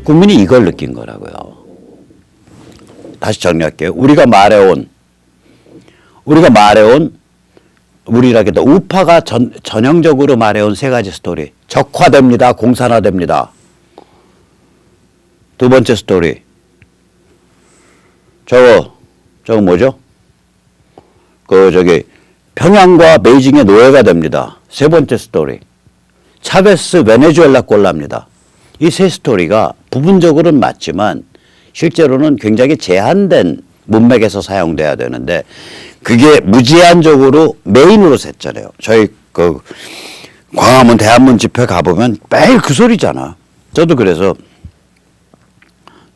국민이 이걸 느낀 거라고요. 다시 정리할게요. 우리가 말해온 우리라기도 우파가 전형적으로 말해온 세 가지 스토리. 적화됩니다. 공산화됩니다. 두 번째 스토리. 저거 뭐죠? 평양과 베이징의 노예가 됩니다. 세 번째 스토리. 차베스 베네수엘라 꼴납니다. 이 세 스토리가 부분적으로는 맞지만 실제로는 굉장히 제한된 문맥에서 사용돼야 되는데 그게 무제한적으로 메인으로 샜잖아요. 저희 광화문 대한문 집회 가보면 매일 그 소리잖아. 저도 그래서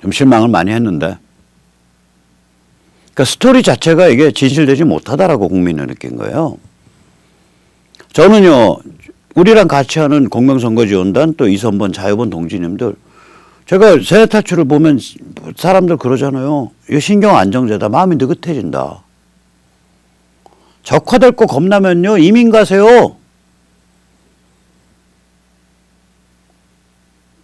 좀 실망을 많이 했는데 그러니까 스토리 자체가 이게 진실되지 못하다라고 국민은 느낀 거예요. 저는요, 우리랑 같이 하는 공명선거지원단 또 이선번 자유번 동지님들 제가 세뇌 탈출을 보면 사람들 그러잖아요. 이거 신경안정제다. 마음이 느긋해진다. 적화될 거 겁나면요. 이민 가세요.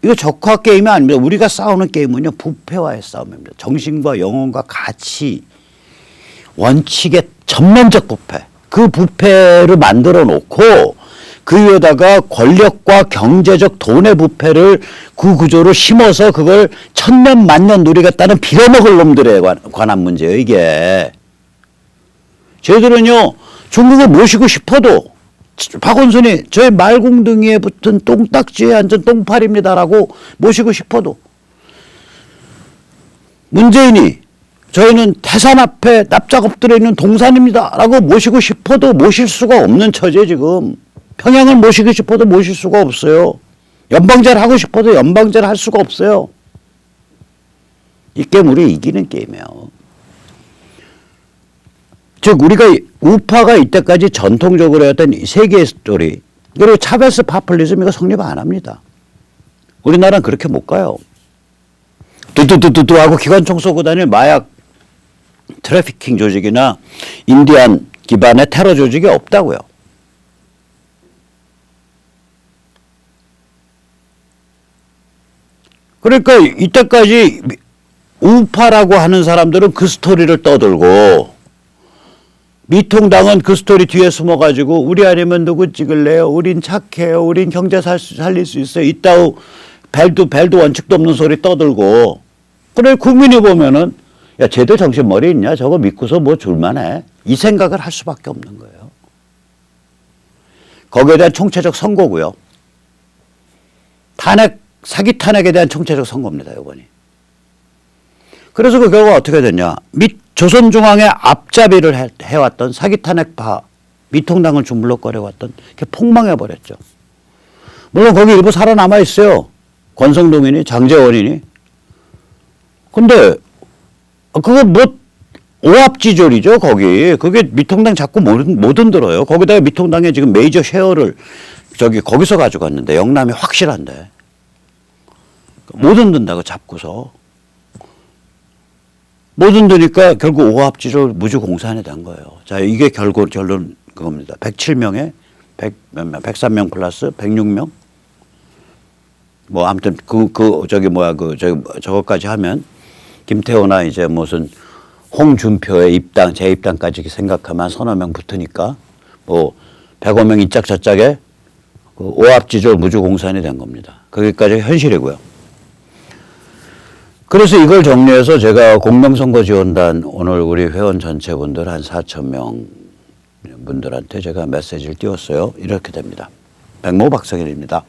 이거 적화 게임이 아닙니다. 우리가 싸우는 게임은요. 부패와의 싸움입니다. 정신과 영혼과 가치, 원칙의 전면적 부패. 그 부패를 만들어 놓고 그 위에다가 권력과 경제적 돈의 부패를 그 구조로 심어서 그걸 천년 만년 누리겠다는 빌어먹을 놈들에 관한 문제예요. 이게. 저희들은요. 중국을 모시고 싶어도 박원순이 저희 말궁둥이에 붙은 똥딱지에 앉은 똥파리입니다라고 모시고 싶어도 문재인이 저희는 태산 앞에 납작 엎드려 있는 동산입니다라고 모시고 싶어도 모실 수가 없는 처지에 지금. 평양을 모시고 싶어도 모실 수가 없어요. 연방제를 하고 싶어도 연방제를 할 수가 없어요. 이 게임 우리 이기는 게임이에요. 즉 우리가 우파가 이때까지 전통적으로 했던 세 개의 스토리 그리고 차베스 파퓰리즘 이거 성립 안 합니다. 우리나라는 그렇게 못 가요. 두두두두두 하고 기관총 쏘고 다니는 마약 트래피킹 조직이나 인디안 기반의 테러 조직이 없다고요. 그러니까 이때까지 우파라고 하는 사람들은 그 스토리를 떠들고 미통당은 그 스토리 뒤에 숨어가지고 우리 아니면 누구 찍을래요? 우린 착해요. 우린 경제 살릴 수 있어요. 이따우 벨도 원칙도 없는 소리 떠들고 그래 국민이 보면은 야 쟤들 정신머리 있냐? 저거 믿고서 뭐 줄만해. 이 생각을 할 수밖에 없는 거예요. 거기에 대한 총체적 선고고요. 사기 탄핵에 대한 총체적 선거입니다. 이번이. 그래서 그 결과가 어떻게 됐냐. 조선중앙의 앞잡이를 해왔던 사기 탄핵파 미통당을 주물럭거려왔던 게 폭망해버렸죠. 물론 거기 일부 살아남아 있어요. 권성동이니 장제원이니. 근데 그거 뭐 오합지졸이죠. 거기. 그게 미통당 자꾸 못 흔들어요. 거기다가 미통당의 지금 메이저 쉐어를 거기서 가져갔는데 영남이 확실한데. 못 흔든다고 잡고서. 못 흔드니까 결국 오합지졸 무주공산이 된 거예요. 자, 이게 결론 그겁니다. 107명에 103명 플러스 106명. 뭐 아무튼 저거까지 하면 김태호나 이제 무슨 홍준표의 입당, 재입당까지 생각하면 서너 명 붙으니까 뭐 105명 이짝 저짝에 그 오합지졸 무주공산이 된 겁니다. 거기까지 현실이고요. 그래서 이걸 정리해서 제가 공명선거지원단 오늘 우리 회원 전체 분들 한 4,000명 분들한테 제가 메시지를 띄웠어요. 이렇게 됩니다. 백모박성일입니다.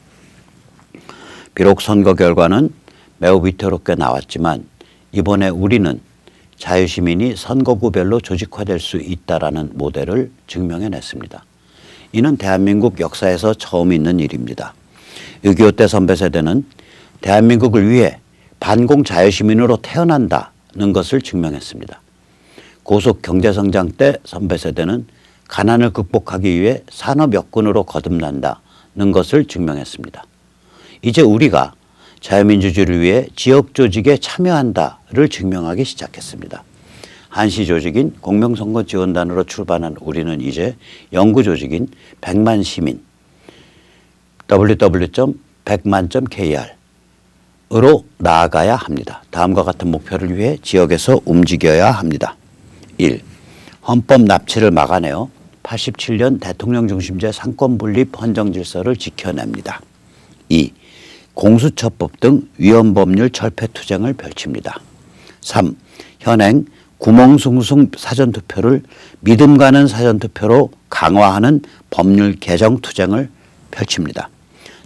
비록 선거 결과는 매우 위태롭게 나왔지만 이번에 우리는 자유시민이 선거구별로 조직화될 수 있다라는 모델을 증명해냈습니다. 이는 대한민국 역사에서 처음 있는 일입니다. 6.25 때 선배 세대는 대한민국을 위해 반공 자유시민으로 태어난다는 것을 증명했습니다. 고속 경제성장 때 선배 세대는 가난을 극복하기 위해 산업 여건으로 거듭난다는 것을 증명했습니다. 이제 우리가 자유민주주의를 위해 지역조직에 참여한다를 증명하기 시작했습니다. 한시조직인 공명선거지원단으로 출발한 우리는 이제 연구조직인 100만 시민 www.100만.kr 나아가야 합니다. 다음과 같은 목표를 위해 지역에서 움직여야 합니다. 1. 헌법 납치를 막아내어 87년 대통령 중심제 상권 분립 헌정 질서를 지켜냅니다. 2. 공수처법 등 위헌법률 철폐 투쟁을 펼칩니다. 3. 현행 구멍숭숭 사전투표를 믿음 가는 사전투표로 강화하는 법률 개정 투쟁을 펼칩니다.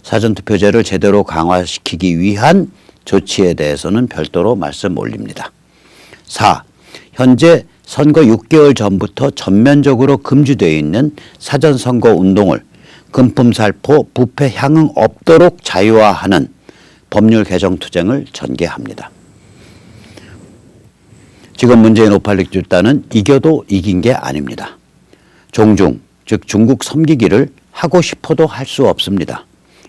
사전투표제를 제대로 강화시키기 위한 조치에 대해서는 별도로 말씀 올립니다. 4. 현재 선거 6개월 전부터 전면적으로 금지되어 있는 사전선거 운동을 금품살포 부패 향응 없도록 자유화하는 법률 개정 투쟁을 전개합니다. 지금 문재인 586 집단은 이겨도 이긴 게 아닙니다. 종중, 즉 중국 섬기기를 하고 싶어도 할 수 없습니다.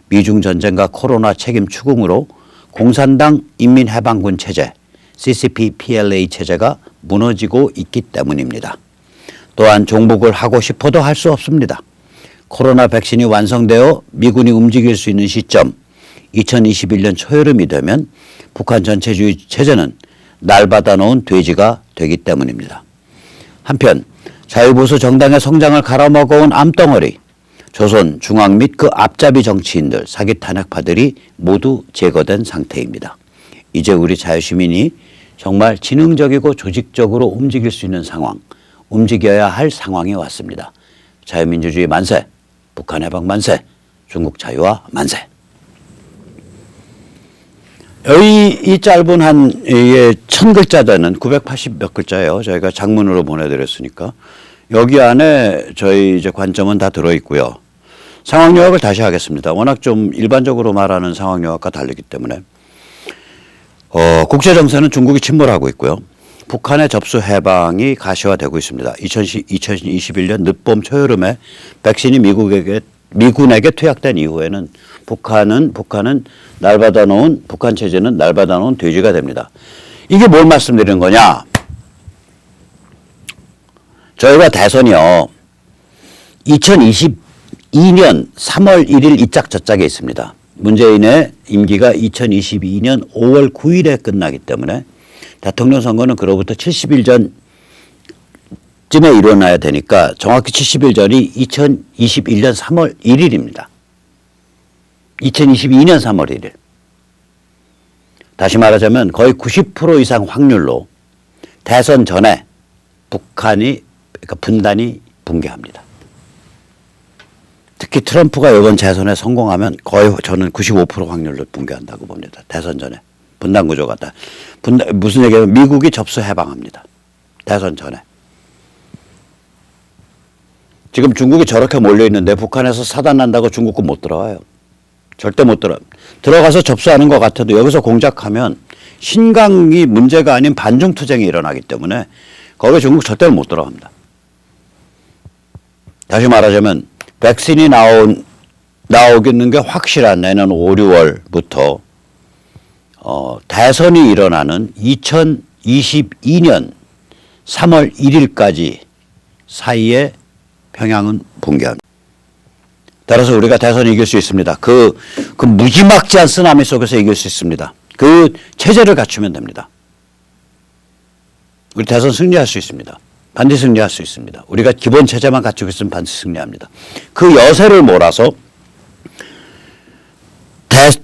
미중 전쟁과 코로나 책임 추궁으로 공산당 인민해방군 체제, CCP, PLA 체제가 무너지고 있기 때문입니다. 또한 종북을 하고 싶어도 할 수 없습니다. 코로나 백신이 완성되어 미군이 움직일 수 있는 시점 2021년 초여름이 되면 북한 전체주의 체제는 날 받아놓은 돼지가 되기 때문입니다. 한편 자유보수 정당의 성장을 갈아먹어온 암덩어리 조선, 중앙 및 그 앞잡이 정치인들, 사기 탄핵파들이 모두 제거된 상태입니다. 이제 우리 자유시민이 정말 지능적이고 조직적으로 움직일 수 있는 상황, 움직여야 할 상황이 왔습니다. 자유민주주의 만세, 북한 해방 만세, 중국 자유화 만세. 여기 이 짧은 한 1000글자 되는 980 몇 글자예요. 저희가 장문으로 보내드렸으니까. 여기 안에 저희 이제 관점은 다 들어있고요. 상황 요약을 다시 하겠습니다. 워낙 좀 일반적으로 말하는 상황 요약과 다르기 때문에. 국제정세는 중국이 침몰하고 있고요. 북한의 접수 해방이 가시화되고 있습니다. 2021년 늦봄 초여름에 백신이 미군에게 투약된 이후에는 북한은 북한 체제는 날 받아놓은 돼지가 됩니다. 이게 뭘 말씀드리는 거냐? 저희가 대선이요. 2022년 3월 1일 이짝저짝에 있습니다. 문재인의 임기가 2022년 5월 9일에 끝나기 때문에 대통령 선거는 그로부터 70일 전쯤에 일어나야 되니까 정확히 70일 전이 2021년 3월 1일입니다. 2022년 3월 1일. 다시 말하자면 거의 90% 이상 확률로 대선 전에 북한이 그러니까 분단이 붕괴합니다. 특히 트럼프가 이번 재선에 성공하면 거의 저는 95% 확률로 붕괴한다고 봅니다. 대선 전에. 분단 구조가 다. 무슨 얘기냐면 미국이 접수 해방합니다. 대선 전에. 지금 중국이 저렇게 몰려있는데 북한에서 사단난다고 중국군 못 들어와요. 절대 못 들어가서 접수하는 것 같아도 여기서 공작하면 신강이 문제가 아닌 반중투쟁이 일어나기 때문에 거기에 중국 절대로 못 들어갑니다. 다시 말하자면 백신이 나오겠는 게 확실한 내년 5, 6월부터 대선이 일어나는 2022년 3월 1일까지 사이에 평양은 붕괴합니다. 따라서 우리가 대선을 이길 수 있습니다. 그 무지막지한 쓰나미 속에서 이길 수 있습니다. 그 체제를 갖추면 됩니다. 우리 대선 승리할 수 있습니다. 반드시 승리할 수 있습니다. 우리가 기본 체제만 갖추고 있으면 반드시 승리합니다. 그 여세를 몰아서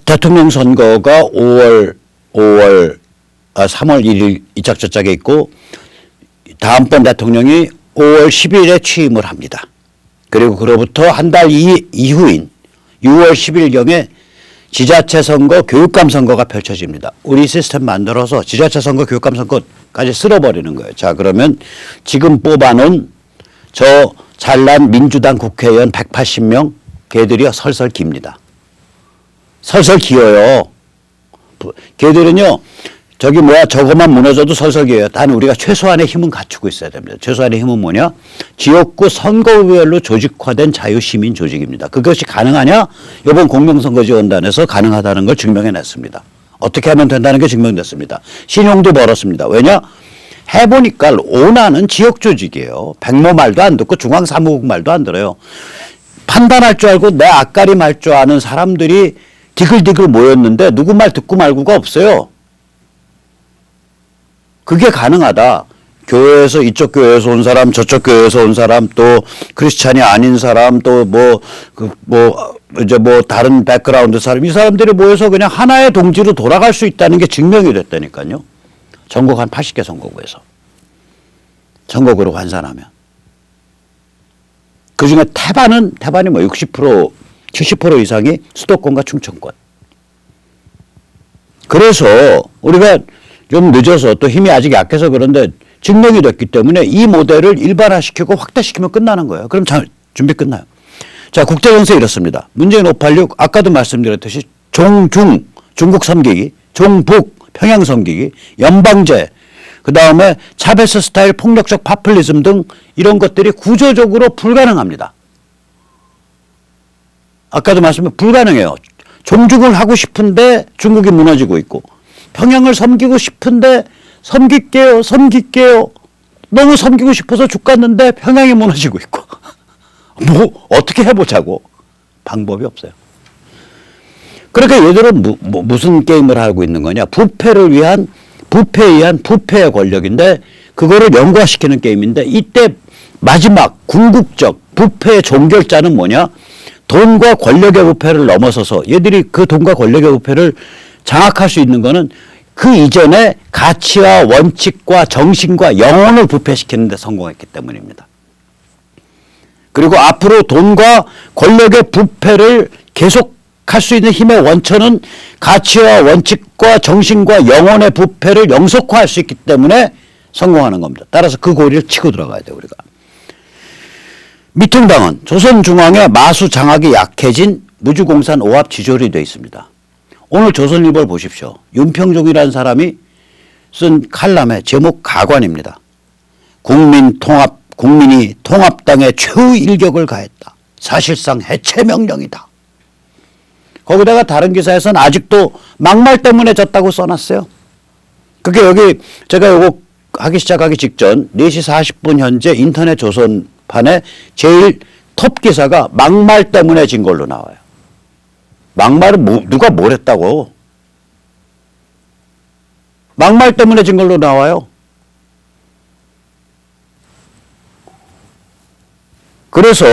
대통령 선거가 3월 1일 이짝저짝에 있고 다음번 대통령이 5월 10일에 취임을 합니다. 그리고 그로부터 한 달 이후인 6월 10일경에 지자체 선거, 교육감 선거가 펼쳐집니다. 우리 시스템 만들어서 지자체 선거, 교육감 선거까지 쓸어버리는 거예요. 자, 그러면 지금 뽑아놓은 저 잘난 민주당 국회의원 180명 걔들이 설설 깁니다. 설설 기어요. 걔들은요. 저거만 무너져도 설설 기어요. 단 우리가 최소한의 힘은 갖추고 있어야 됩니다. 최소한의 힘은 뭐냐? 지역구 선거구별로 조직화된 자유시민 조직입니다. 그것이 가능하냐? 이번 공명선거지원단에서 가능하다는 걸 증명해냈습니다. 어떻게 하면 된다는 게 증명됐습니다. 신용도 벌었습니다. 왜냐? 해보니까 오나는 지역 조직이에요. 백모 말도 안 듣고 중앙사무국 말도 안 들어요. 판단할 줄 알고 내 앞가림 할 줄 아는 사람들이 디글디글 모였는데 누구 말 듣고 말고가 없어요. 그게 가능하다. 교회에서 이쪽 교회에서 온 사람, 저쪽 교회에서 온 사람, 또 크리스찬이 아닌 사람, 또 이제 다른 백그라운드 사람, 이 사람들이 모여서 그냥 하나의 동지로 돌아갈 수 있다는 게 증명이 됐다니까요. 전국 한 80개 선거구에서. 전국으로 환산하면. 그 중에 태반이 뭐 60%, 70% 이상이 수도권과 충청권. 그래서 우리가 좀 늦어서 또 힘이 아직 약해서 그런데 증명이 됐기 때문에 이 모델을 일반화시키고 확대시키면 끝나는 거예요. 그럼 준비 끝나요. 자, 국제정세 이렇습니다. 문재인 586 아까도 말씀드렸듯이 종중 중국 섬기기, 종북 평양 섬기기, 연방제, 그 다음에 차베스 스타일 폭력적 파퓰리즘 등 이런 것들이 구조적으로 불가능합니다. 아까도 말씀드린 불가능해요. 종중을 하고 싶은데 중국이 무너지고 있고 평양을 섬기고 싶은데 섬길게요. 너무 섬기고 싶어서 죽겠는데 평양이 무너지고 있고 뭐 어떻게 해보자고. 방법이 없어요. 그러니까 얘들은 무슨 게임을 하고 있는 거냐. 부패에 의한 부패의 권력인데 그거를 영구화시키는 게임인데 이때 마지막 궁극적 부패의 종결자는 뭐냐. 돈과 권력의 부패를 넘어서서 얘들이 그 돈과 권력의 부패를 장악할 수 있는 거는 그 이전에 가치와 원칙과 정신과 영혼을 부패시키는 데 성공했기 때문입니다. 그리고 앞으로 돈과 권력의 부패를 계속할 수 있는 힘의 원천은 가치와 원칙과 정신과 영혼의 부패를 영속화할 수 있기 때문에 성공하는 겁니다. 따라서 그 고리를 치고 들어가야 돼요. 우리가. 미통당은 조선중앙의 마수 장악이 약해진 무주공산 오합 지졸이 되어 있습니다. 오늘 조선일보를 보십시오. 윤평종이라는 사람이 쓴 칼럼의 제목 가관입니다. 국민이 통합당의 최후 일격을 가했다. 사실상 해체 명령이다. 거기다가 다른 기사에서는 아직도 막말 때문에 졌다고 써놨어요. 그게 여기 제가 요거 하기 시작하기 직전 4시 40분 현재 인터넷 조선판에 제일 톱 기사가 막말 때문에 진 걸로 나와요. 막말은 누가 뭘 했다고. 막말 때문에 진 걸로 나와요. 그래서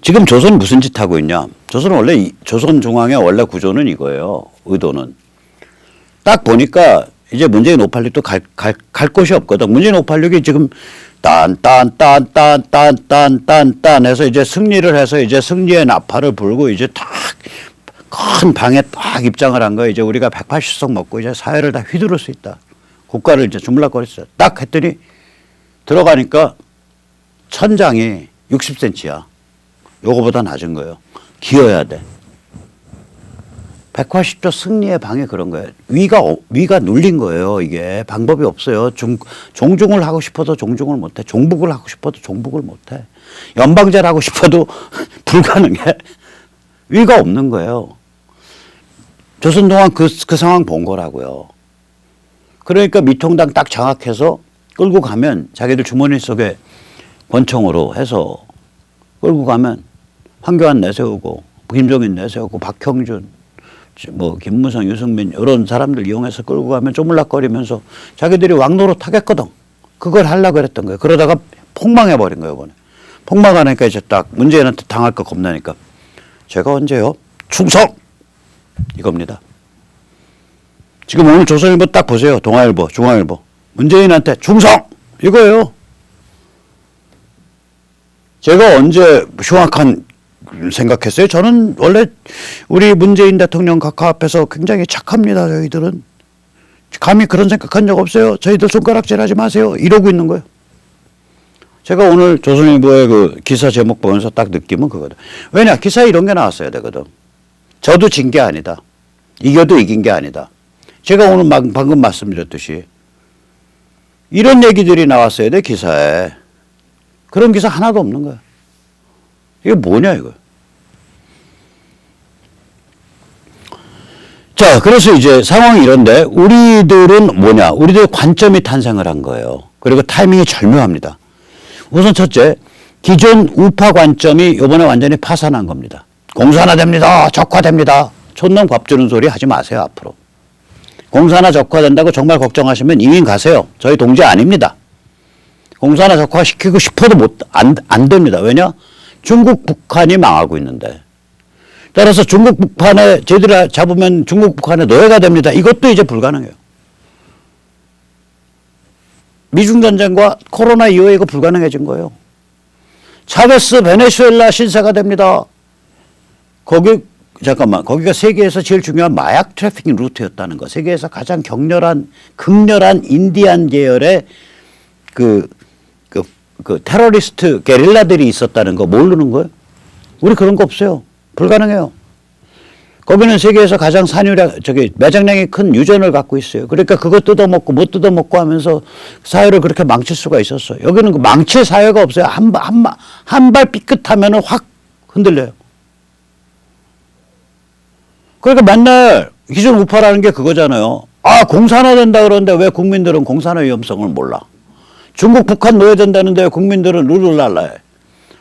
지금 조선은 무슨 짓 하고 있냐. 조선은 원래 조선중앙의 원래 구조는 이거예요. 의도는. 딱 보니까 이제 문재인 586도 갈 곳이 없거든. 문재인 586이 지금 딴 해서 이제 승리를 해서 이제 승리의 나팔을 불고 이제 딱 큰 방에 딱 입장을 한 거예요. 이제 우리가 180석 먹고 이제 사회를 다 휘두를 수 있다. 국가를 이제 주물럭거렸어요. 딱 했더니 들어가니까 천장이 60cm야. 요거보다 낮은 거예요. 기어야 돼. 180조 승리의 방에 그런 거예요. 위가 눌린 거예요. 이게 방법이 없어요. 종중을 하고 싶어도 종중을 못해. 종북을 하고 싶어도 종북을 못해. 연방제를 하고 싶어도 불가능해. 위가 없는 거예요. 조선동안 그 상황 본 거라고요. 그러니까 미통당 딱 장악해서 끌고 가면 자기들 주머니 속에 권총으로 해서 끌고 가면 황교안 내세우고 김종인 내세우고 박형준 김무성, 유승민 이런 사람들 이용해서 끌고 가면 쪼물락거리면서 자기들이 왕노릇 하겠거든. 그걸 하려고 그랬던 거예요. 그러다가 폭망해버린 거예요. 이번에. 폭망하니까 이제 딱 문재인한테 당할 거 겁나니까 제가 언제요? 충성! 이겁니다. 지금 오늘 조선일보 딱 보세요. 동아일보, 중앙일보. 문재인한테 충성! 이거예요. 제가 언제 흉악한 생각했어요? 저는 원래 우리 문재인 대통령 각하 앞에서 굉장히 착합니다. 저희들은. 감히 그런 생각한 적 없어요. 저희들 손가락질하지 마세요. 이러고 있는 거예요. 제가 오늘 조선일보의 그 기사 제목 보면서 딱 느낌은 그거다. 왜냐? 기사에 이런 게 나왔어야 되거든. 저도 진 게 아니다. 이겨도 이긴 게 아니다. 제가 오늘 방금 말씀드렸듯이 이런 얘기들이 나왔어야 돼. 기사에. 그런 기사 하나도 없는 거야. 이게 뭐냐 이거. 자, 그래서 이제 상황이 이런데 우리들은 뭐냐. 우리들 관점이 탄생을 한 거예요. 그리고 타이밍이 절묘합니다. 우선 첫째, 기존 우파 관점이 이번에 완전히 파산한 겁니다. 공산화됩니다. 적화됩니다. 촌놈 밥 주는 소리 하지 마세요, 앞으로. 공산화 적화된다고 정말 걱정하시면 이민 가세요. 저희 동지 아닙니다. 공산화 적화시키고 싶어도 안 됩니다. 왜냐? 중국, 북한이 망하고 있는데. 따라서 중국, 북한에 저희들이 잡으면 중국, 북한의 노예가 됩니다. 이것도 이제 불가능해요. 미중전쟁과 코로나 이후에 이거 불가능해진 거예요. 차베스 베네수엘라 신세가 됩니다. 거기가 세계에서 제일 중요한 마약 트래피킹 루트였다는 거. 세계에서 가장 극렬한 인디안 계열의 그 테러리스트 게릴라들이 있었다는 거 모르는 거예요? 우리 그런 거 없어요. 불가능해요. 거기는 세계에서 가장 매장량이 큰 유전을 갖고 있어요. 그러니까 그거 뜯어먹고 못 뜯어먹고 하면서 사회를 그렇게 망칠 수가 있었어요. 여기는 그 망칠 사회가 없어요. 한 발 삐끗하면 확 흔들려요. 그러니까 맨날 기존 우파라는 게 그거잖아요. 아, 공산화된다 그러는데 왜 국민들은 공산화 위험성을 몰라? 중국, 북한 노예된다는데 왜 국민들은 룰루랄라해?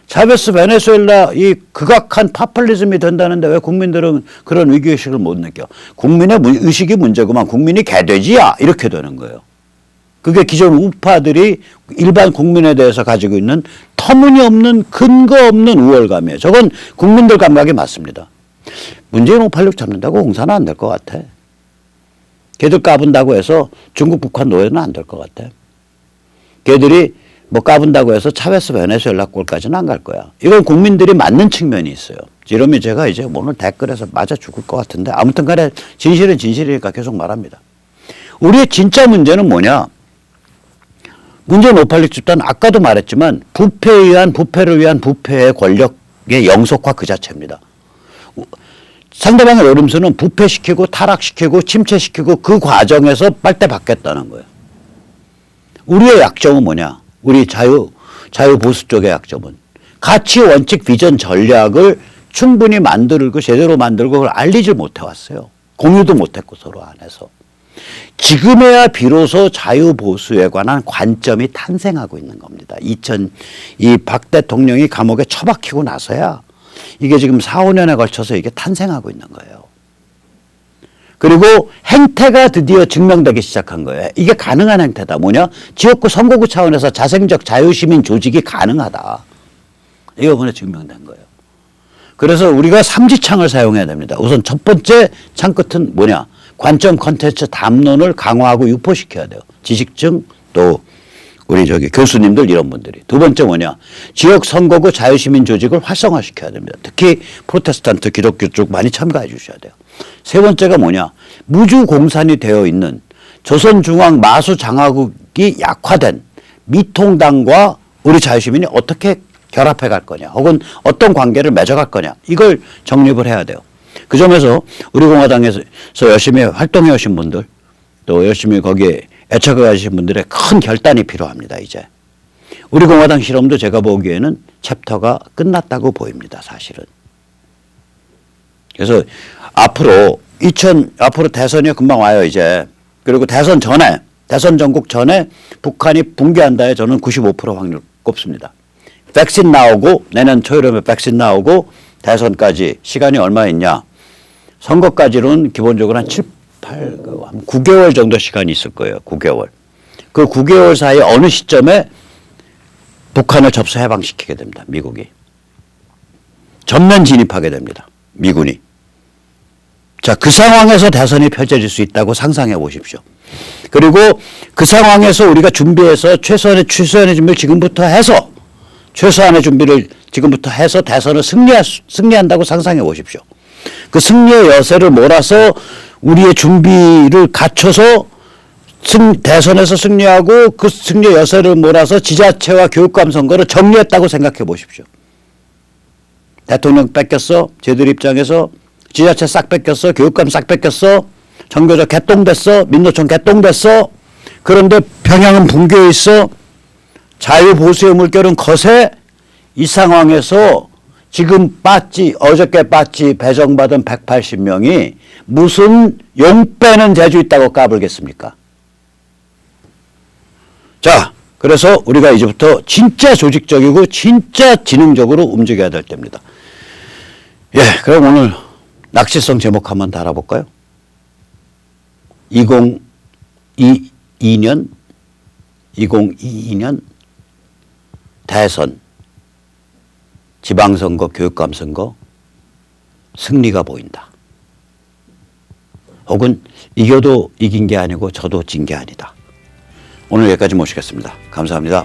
차베스 베네수엘라 이 극악한 파퓰리즘이 된다는데 왜 국민들은 그런 위기의식을 못 느껴? 국민의 의식이 문제구만. 국민이 개돼지야. 이렇게 되는 거예요. 그게 기존 우파들이 일반 국민에 대해서 가지고 있는 터무니없는 근거 없는 우월감이에요. 저건 국민들 감각이 맞습니다. 문재인 586 잡는다고 공산화 안 될 것 같아. 걔들 까분다고 해서 중국, 북한 노예는 안 될 것 같아. 걔들이 뭐 까분다고 해서 차베스 베네수엘라 꼴까지는 안 갈 거야. 이건 국민들이 맞는 측면이 있어요. 이러면 제가 이제 오늘 댓글에서 맞아 죽을 것 같은데 아무튼 간에 진실은 진실이니까 계속 말합니다. 우리의 진짜 문제는 뭐냐? 문재인 586 집단 아까도 말했지만 부패를 위한 부패의 권력의 영속화 그 자체입니다. 상대방의 노림수는 부패시키고 타락시키고 침체시키고 그 과정에서 빨대 받겠다는 거예요. 우리의 약점은 뭐냐? 우리 자유보수 쪽의 약점은 가치, 원칙, 비전, 전략을 충분히 만들고 제대로 만들고 그걸 알리질 못해왔어요. 공유도 못했고 서로 안에서. 지금에야 비로소 자유보수에 관한 관점이 탄생하고 있는 겁니다. 이 박 대통령이 감옥에 처박히고 나서야 이게 지금 4, 5년에 걸쳐서 이게 탄생하고 있는 거예요. 그리고 행태가 드디어 증명되기 시작한 거예요. 이게 가능한 행태다. 뭐냐? 지역구 선거구 차원에서 자생적 자유시민 조직이 가능하다. 이거 이번에 증명된 거예요. 그래서 우리가 삼지창을 사용해야 됩니다. 우선 첫 번째 창 끝은 뭐냐? 관점 콘텐츠 담론을 강화하고 유포시켜야 돼요. 지식층 또 우리 교수님들 이런 분들이. 두 번째 뭐냐? 지역 선거구 자유시민 조직을 활성화시켜야 됩니다. 특히 프로테스탄트 기독교 쪽 많이 참가해 주셔야 돼요. 세 번째가 뭐냐? 무주공산이 되어 있는 조선중앙 마수장화국이 약화된 미통당과 우리 자유시민이 어떻게 결합해 갈 거냐 혹은 어떤 관계를 맺어갈 거냐 이걸 정립을 해야 돼요. 그 점에서 우리 공화당에서 열심히 활동해 오신 분들 또 열심히 거기에 애착을 가지신 분들의 큰 결단이 필요합니다. 이제 우리 공화당 실험도 제가 보기에는 챕터가 끝났다고 보입니다. 사실은. 그래서 앞으로 대선이 금방 와요. 이제. 그리고 대선 전국 전에 북한이 붕괴한다에 저는 95% 확률 꼽습니다. 백신 나오고 내년 초여름에 백신 나오고 대선까지 시간이 얼마 있냐. 선거까지는 기본적으로 한 9개월 정도 시간이 있을 거예요. 9개월. 그 9개월 사이 어느 시점에 북한을 접수 해방시키게 됩니다. 미국이. 전면 진입하게 됩니다. 미군이. 자, 그 상황에서 대선이 펼쳐질 수 있다고 상상해 보십시오. 그리고 그 상황에서 우리가 준비해서 최소한의 준비를 지금부터 해서 대선을 승리한다고 상상해 보십시오. 그 승리의 여세를 몰아서 우리의 준비를 갖춰서 대선에서 승리하고 그 승리의 여세를 몰아서 지자체와 교육감 선거를 정리했다고 생각해 보십시오. 대통령 뺏겼어. 쟤들 입장에서 지자체 싹 뺏겼어. 교육감 싹 뺏겼어. 정교조 개똥됐어. 민노총 개똥됐어. 그런데 평양은 붕괴해 있어. 자유보수의 물결은 거세. 이 상황에서 지금 어저께 배정받은 180명이 무슨 용 빼는 재주 있다고 까불겠습니까? 자, 그래서 우리가 이제부터 진짜 조직적이고 진짜 지능적으로 움직여야 될 때입니다. 예, 그럼 오늘 낚시성 제목 한번 달아볼까요? 2022년 대선, 지방선거, 교육감 선거 승리가 보인다. 혹은 이겨도 이긴 게 아니고 져도 진 게 아니다. 오늘 여기까지 모시겠습니다. 감사합니다.